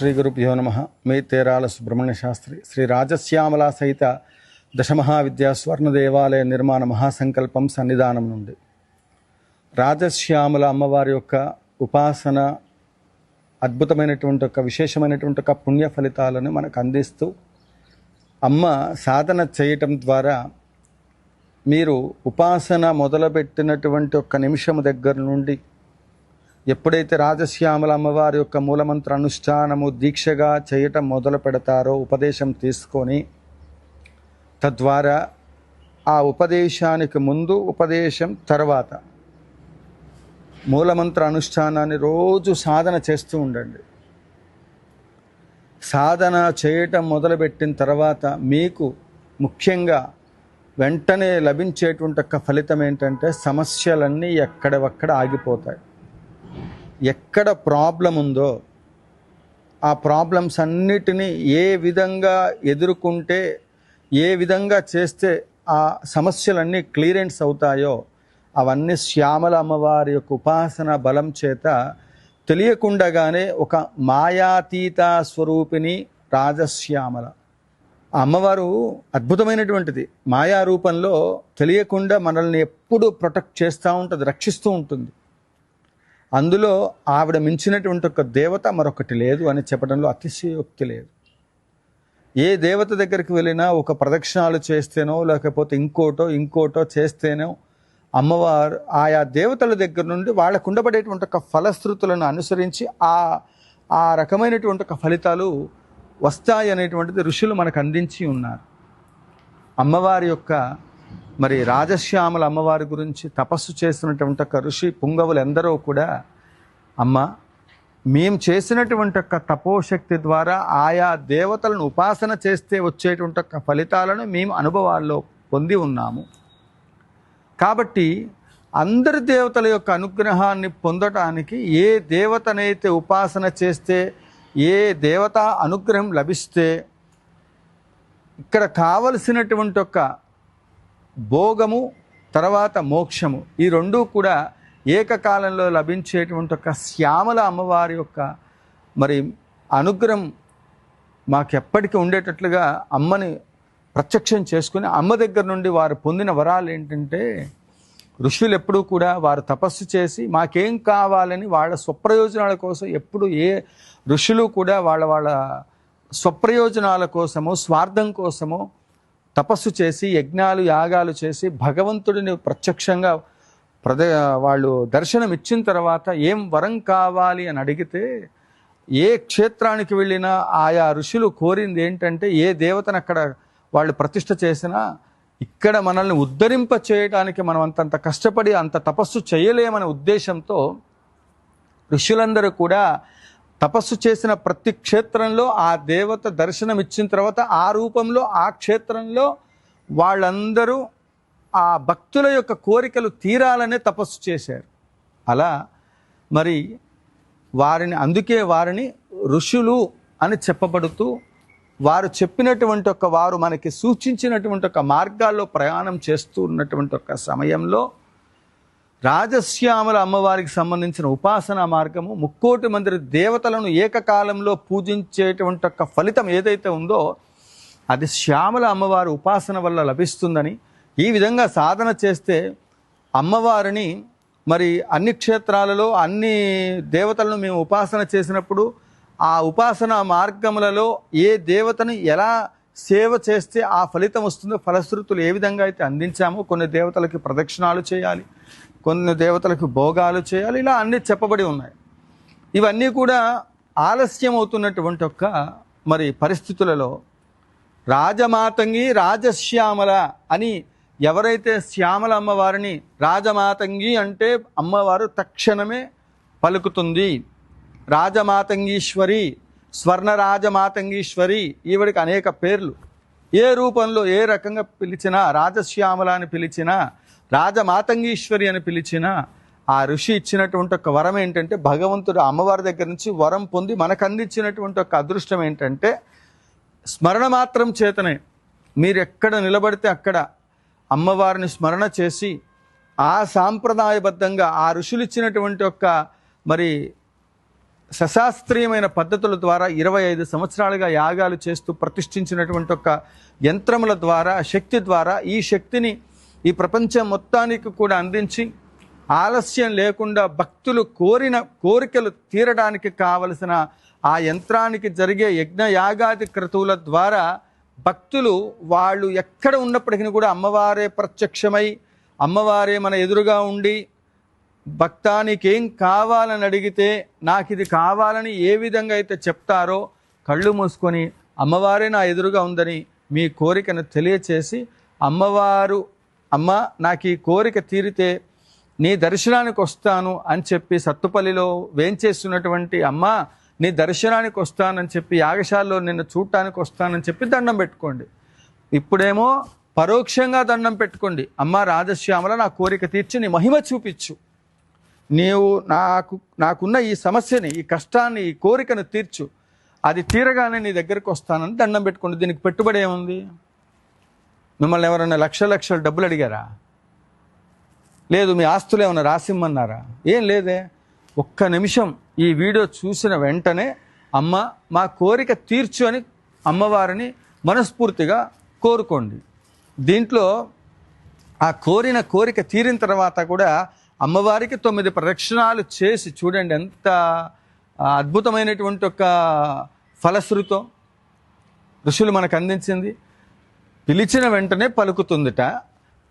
శ్రీ గురుభ్యో నమ. మీ తేరాల సుబ్రహ్మణ్య శాస్త్రి శ్రీ రాజశ్యామల సహిత దశమహావిద్యా స్వర్ణ దేవాలయ నిర్మాణ మహాసంకల్పం సన్నిధానం నుండి రాజశ్యామల అమ్మవారి యొక్క ఉపాసన అద్భుతమైనటువంటి ఒక విశేషమైనటువంటి ఒక పుణ్య ఫలితాలను మనకు అందిస్తూ అమ్మ సాధన చేయటం ద్వారా మీరు ఉపాసన మొదలుపెట్టినటువంటి ఒక్క నిమిషం దగ్గర నుండి ఎప్పుడైతే రాజశ్యామల అమ్మవారి యొక్క మూలమంత్ర అనుష్ఠానము దీక్షగా చేయటం మొదలు పెడతారో ఉపదేశం తీసుకొని తద్వారా ఆ ఉపదేశానికి ముందు ఉపదేశం తర్వాత మూలమంత్ర అనుష్ఠానాన్ని రోజు సాధన చేస్తూ ఉండండి. సాధన చేయటం మొదలుపెట్టిన తర్వాత మీకు ముఖ్యంగా వెంటనే లభించేటువంటి ఒక ఫలితం ఏంటంటే సమస్యలన్నీ ఎక్కడవక్కడ ఆగిపోతాయి. ఎక్కడ ప్రాబ్లం ఉందో ఆ ప్రాబ్లమ్స్ అన్నిటినీ ఏ విధంగా ఎదుర్కొంటే ఏ విధంగా చేస్తే ఆ సమస్యలన్నీ క్లియరెన్స్ అవుతాయో అవన్నీ శ్యామల అమ్మవారి యొక్క ఉపాసన బలం చేత తెలియకుండగానే ఒక మాయాతీత స్వరూపిణి రాజశ్యామల అమ్మవారు అద్భుతమైనటువంటిది. మాయా రూపంలో తెలియకుండా మనల్ని ఎప్పుడూ ప్రొటెక్ట్ చేస్తూ ఉంటుంది, రక్షిస్తూ ఉంటుంది. అందులో ఆవిడ మించినటువంటి ఒక దేవత మరొకటి లేదు అని చెప్పడంలో అతిశయోక్తి లేదు. ఏ దేవత దగ్గరికి వెళ్ళినా ఒక ప్రదక్షిణాలు చేస్తేనో లేకపోతే ఇంకోటో చేస్తేనో అమ్మవారు ఆయా దేవతల దగ్గర నుండి వాళ్ళకు ఉండబడేటువంటి ఒక ఫలశ్రుతులను అనుసరించి ఆ రకమైనటువంటి ఒక ఫలితాలు వస్తాయి అనేటువంటిది ఋషులు మనకు అందించి ఉన్నారు. అమ్మవారి యొక్క మరి రాజశ్యామల అమ్మవారి గురించి తపస్సు చేసినటువంటి ఒక ఋషి పుంగవులు ఎందరో కూడా అమ్మ మేము చేసినటువంటి ఒక తపోశక్తి ద్వారా ఆయా దేవతలను ఉపాసన చేస్తే వచ్చేటువంటి ఒక ఫలితాలను మేము అనుభవాల్లో పొంది ఉన్నాము. కాబట్టి అందరి దేవతల యొక్క అనుగ్రహాన్ని పొందటానికి ఏ దేవతనైతే ఉపాసన చేస్తే ఏ దేవత అనుగ్రహం లభిస్తే ఇక్కడ కావలసినటువంటి ఒక భోగము తర్వాత మోక్షము ఈ రెండూ కూడా ఏకకాలంలో లభించేటువంటి ఒక శ్యామల అమ్మవారి యొక్క మరి అనుగ్రహం మాకు ఎప్పటికీ ఉండేటట్లుగా అమ్మని ప్రత్యక్షం చేసుకుని అమ్మ దగ్గర నుండి వారు పొందిన వరాలు ఏంటంటే ఋషులు ఎప్పుడూ కూడా వారు తపస్సు చేసి మాకేం కావాలని వాళ్ళ స్వప్రయోజనాల కోసం ఎప్పుడు ఏ ఋషులు కూడా వాళ్ళ స్వప్రయోజనాల కోసమో స్వార్థం కోసమో తపస్సు చేసి యజ్ఞాలు యాగాలు చేసి భగవంతుడిని ప్రత్యక్షంగా వాళ్ళు దర్శనం ఇచ్చిన తర్వాత ఏం వరం కావాలి అని అడిగితే ఏ క్షేత్రానికి వెళ్ళినా ఆయా ఋషులు కోరింది ఏంటంటే ఏ దేవతను అక్కడ వాళ్ళు ప్రతిష్ఠ చేసినా ఇక్కడ మనల్ని ఉద్ధరింప చేయడానికి మనం అంతంత కష్టపడి అంత తపస్సు చేయలేమనే ఉద్దేశంతో ఋషులందరూ కూడా తపస్సు చేసిన ప్రతి క్షేత్రంలో ఆ దేవత దర్శనం ఇచ్చిన తర్వాత ఆ రూపంలో ఆ క్షేత్రంలో వాళ్ళందరూ ఆ భక్తుల యొక్క కోరికలు తీరాలనే తపస్సు చేశారు. అలా మరి అందుకే వారిని ఋషులు అని చెప్పబడుతూ వారు చెప్పినటువంటి వారు మనకి సూచించినటువంటి ఒక మార్గాల్లో ప్రయాణం చేస్తూ ఉన్నటువంటి ఒక సమయంలో రాజశ్యామల అమ్మవారికి సంబంధించిన ఉపాసనా మార్గము 3,00,00,000 మంది దేవతలను ఏకకాలంలో పూజించేటువంటి ఒక ఫలితం ఏదైతే ఉందో అది శ్యామల అమ్మవారి ఉపాసన వల్ల లభిస్తుందని, ఈ విధంగా సాధన చేస్తే అమ్మవారిని మరి అన్ని క్షేత్రాలలో అన్ని దేవతలను మేము ఉపాసన చేసినప్పుడు ఆ ఉపాసన మార్గములలో ఏ దేవతను ఎలా సేవ చేస్తే ఆ ఫలితం వస్తుందో ఫలశ్రుతులు ఏ విధంగా అయితే అందించామో కొన్ని దేవతలకి ప్రదక్షిణాలు చేయాలి, కొన్ని దేవతలకు భోగాలు చేయాలి, ఇలా అన్నీ చెప్పబడి ఉన్నాయి. ఇవన్నీ కూడా ఆలస్యం అవుతున్నటువంటి మరి పరిస్థితులలో రాజమాతంగి రాజశ్యామల అని ఎవరైతే శ్యామల అమ్మవారిని రాజమాతంగి అంటే అమ్మవారు తక్షణమే పలుకుతుంది. రాజమాతంగీశ్వరి, స్వర్ణ రాజమాతంగీశ్వరి, ఈవిడికి అనేక పేర్లు. ఏ రూపంలో ఏ రకంగా పిలిచినా రాజశ్యామల అని పిలిచినా రాజమాతంగీశ్వరి అని పిలిచిన ఆ ఋషి ఇచ్చినటువంటి ఒక వరం ఏంటంటే భగవంతుడు అమ్మవారి దగ్గర నుంచి వరం పొంది మనకు అందించినటువంటి ఒక అదృష్టం ఏంటంటే స్మరణ మాత్రం చేతనే మీరు ఎక్కడ నిలబడితే అక్కడ అమ్మవారిని స్మరణ చేసి ఆ సాంప్రదాయబద్ధంగా ఆ ఋషులు ఇచ్చినటువంటి మరి సశాస్త్రీయమైన పద్ధతుల ద్వారా 25 సంవత్సరాలుగా యాగాలు చేస్తూ ప్రతిష్ఠించినటువంటి ఒక యంత్రముల ద్వారా, శక్తి ద్వారా ఈ శక్తిని ఈ ప్రపంచం మొత్తానికి కూడా అందించి ఆలస్యం లేకుండా భక్తులు కోరిన కోరికలు తీరడానికి కావలసిన ఆ యంత్రానికి జరిగే యజ్ఞ యాగాది క్రతువుల ద్వారా భక్తులు వాళ్ళు ఎక్కడ ఉన్నప్పటికీ కూడా అమ్మవారే ప్రత్యక్షమై, అమ్మవారే మన ఎదురుగా ఉండి, భక్తా నీకేం కావాలని అడిగితే నాకు ఇది కావాలని ఏ విధంగా అయితే చెప్తారో కళ్ళు మూసుకొని అమ్మవారే నా ఎదురుగా ఉందని మీ కోరికను తెలియచేసి, అమ్మవారు అమ్మ నాకు ఈ కోరిక తీరితే నీ దర్శనానికి వస్తాను అని చెప్పి సత్తుపల్లిలో వేంచేస్తున్నటువంటి అమ్మ నీ దర్శనానికి వస్తానని చెప్పి, యాగశాలలో నిన్ను చూడటానికి వస్తానని చెప్పి దండం పెట్టుకోండి. ఇప్పుడేమో పరోక్షంగా దండం పెట్టుకోండి, అమ్మ రాజశ్యామల నా కోరిక తీర్చి నీ మహిమ చూపించు, నీవు నాకున్న ఈ సమస్యని, ఈ కష్టాన్ని, ఈ కోరికను తీర్చు, అది తీరగానే నీ దగ్గరికి వస్తానని దండం పెట్టుకోండి. దీనికి పెట్టుబడి ఏముంది? మిమ్మల్ని ఎవరైనా లక్షల డబ్బులు అడిగారా? లేదు. మీ ఆస్తులు ఏమైనా రాసిమ్మన్నారా? ఏం లేదే. ఒక్క నిమిషం ఈ వీడియో చూసిన వెంటనే అమ్మ మా కోరిక తీర్చు అని అమ్మవారిని మనస్ఫూర్తిగా కోరుకోండి. దీంట్లో ఆ కోరిన కోరిక తీరిన తర్వాత కూడా అమ్మవారికి 9 ప్రదక్షిణాలు చేసి చూడండి, ఎంత అద్భుతమైనటువంటి ఒక ఫలశ్రుతో ఋషులు మనకు అందించింది. పిలిచిన వెంటనే పలుకుతుందిట,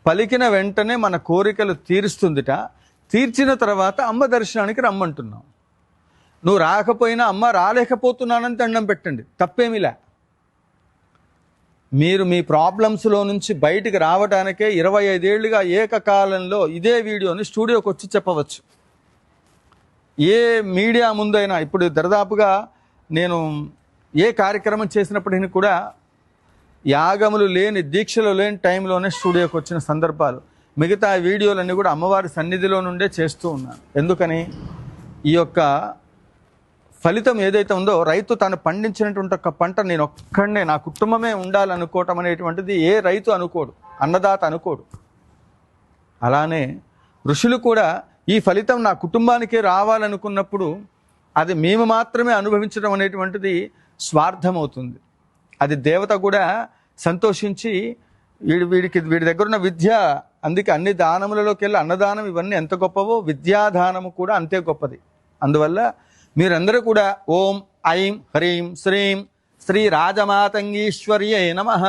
పలికిన వెంటనే మన కోరికలు తీరుస్తుందిట, తీర్చిన తర్వాత అమ్మ దర్శనానికి రమ్మంటున్నాం. నువ్వు రాకపోయినా అమ్మ రాలేకపోతున్నానని దండం పెట్టండి, తప్పేమిలే. మీరు మీ ప్రాబ్లమ్స్లో నుంచి బయటికి రావడానికే 25 ఏళ్ళుగా ఏకకాలంలో ఇదే వీడియోని స్టూడియోకి వచ్చి చెప్పవచ్చు. ఏ మీడియా ముందైనా ఇప్పుడు దరిదాపుగా నేను ఏ కార్యక్రమం చేసినప్పటికీ కూడా యాగములు లేని, దీక్షలు లేని టైంలోనే స్టూడియోకి వచ్చిన సందర్భాలు. మిగతా వీడియోలన్నీ కూడా అమ్మవారి సన్నిధిలో నుండే చేస్తూ ఉన్నాను. ఎందుకని? ఈ యొక్క ఫలితం ఏదైతే ఉందో, రైతు తాను పండించినటువంటి ఒక పంట నేను ఒక్కడనే, నా కుటుంబమే ఉండాలనుకోవటం అనేటువంటిది ఏ రైతు అనుకోడు, అన్నదాత అనుకోడు. అలానే ఋషులు కూడా ఈ ఫలితం నా కుటుంబానికే రావాలనుకున్నప్పుడు అది మేము మాత్రమే అనుభవించడం అనేటువంటిది స్వార్థమవుతుంది. అది దేవత కూడా సంతోషించి వీడి దగ్గర ఉన్న విద్య, అందుకే అన్ని దానములలోకి వెళ్ళి అన్నదానం ఇవన్నీ ఎంత గొప్పవో విద్యాదానము కూడా అంతే గొప్పది. అందువల్ల మీరందరూ కూడా ఓం ఐం హ్రీం శ్రీం శ్రీ రాజమాతంగీశ్వర్యే నమః,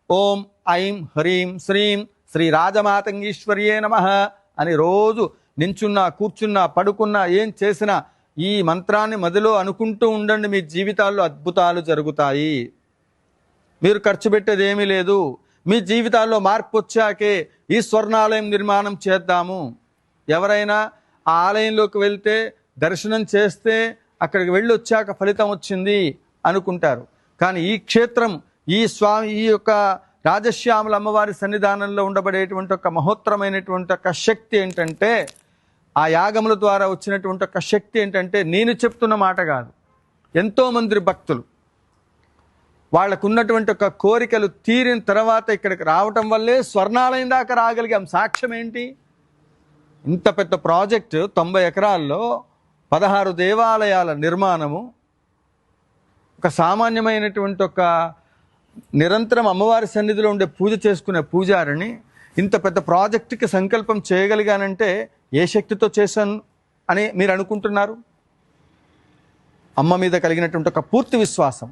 ఓం ఐం హ్రీం శ్రీం శ్రీ రాజమాతంగీశ్వర్యే నమః అని రోజు నించున్నా, కూర్చున్నా, పడుకున్నా, ఏం చేసినా ఈ మంత్రాన్ని మదిలో అనుకుంటూ ఉండండి. మీ జీవితాల్లో అద్భుతాలు జరుగుతాయి. మీరు ఖర్చు పెట్టేది ఏమీ లేదు. మీ జీవితాల్లో మార్పు వచ్చాకే ఈ స్వర్ణాలయం నిర్మాణం చేద్దాము. ఎవరైనా ఆ ఆలయంలోకి వెళ్తే, దర్శనం చేస్తే, అక్కడికి వెళ్ళి వచ్చాక ఫలితం వచ్చింది అనుకుంటారు. కానీ ఈ క్షేత్రం, ఈ స్వామి, ఈ యొక్క రాజశ్యామల అమ్మవారి సన్నిధానంలో ఉండబడేటువంటి ఒక మహోత్తరమైనటువంటి ఒక శక్తి ఏంటంటే, ఆ యాగముల ద్వారా వచ్చినటువంటి ఒక శక్తి ఏంటంటే, నేను చెప్తున్న మాట కాదు, ఎంతోమంది భక్తులు వాళ్ళకున్నటువంటి ఒక కోరికలు తీరిన తర్వాత ఇక్కడికి రావటం వల్లే స్వర్ణాలయం దాకా రాగలిగాం. సాక్ష్యం ఏంటి? ఇంత పెద్ద ప్రాజెక్టు 90 ఎకరాల్లో 16 దేవాలయాల నిర్మాణము, ఒక సామాన్యమైనటువంటి ఒక నిరంతరం అమ్మవారి సన్నిధిలో ఉండే పూజ చేసుకునే పూజారిని ఇంత పెద్ద ప్రాజెక్టుకి సంకల్పం చేయగలిగానంటే ఏ శక్తితో చేశాను అని మీరు అనుకుంటున్నారు? అమ్మ మీద కలిగినటువంటి ఒక పూర్తి విశ్వాసం.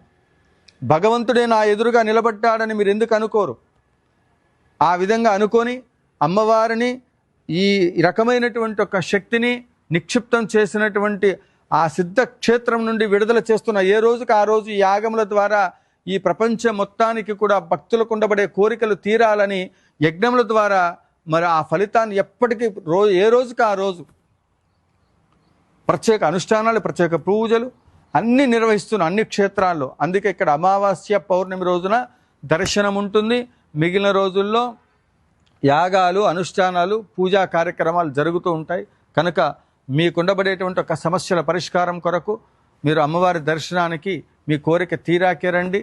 భగవంతుడే నా ఎదురుగా నిలబడ్డాడని మీరు ఎందుకు అనుకోరు? ఆ విధంగా అనుకొని అమ్మవారిని, ఈ రకమైనటువంటి ఒక శక్తిని నిక్షిప్తం చేసినటువంటి ఆ సిద్ధ క్షేత్రం నుండి విడుదల చేస్తున్న ఏ రోజుకి ఆ రోజు ఈ యాగముల ద్వారా ఈ ప్రపంచం మొత్తానికి కూడా భక్తులకు ఉండబడే కోరికలు తీరాలని యజ్ఞముల ద్వారా మరి ఆ ఫలితాన్ని ఎప్పటికీ ఏ రోజుకి ఆ రోజు ప్రత్యేక అనుష్ఠానాలు, ప్రత్యేక పూజలు అన్నీ నిర్వహిస్తున్న అన్ని క్షేత్రాల్లో. అందుకే ఇక్కడ అమావాస్య, పౌర్ణమి రోజున దర్శనం ఉంటుంది. మిగిలిన రోజుల్లో యాగాలు, అనుష్ఠానాలు, పూజా కార్యక్రమాలు జరుగుతూ ఉంటాయి. కనుక మీకుండబడేటువంటి ఒక సమస్యల పరిష్కారం కొరకు మీరు అమ్మవారి దర్శనానికి మీ కోరిక తీరాకే రండి.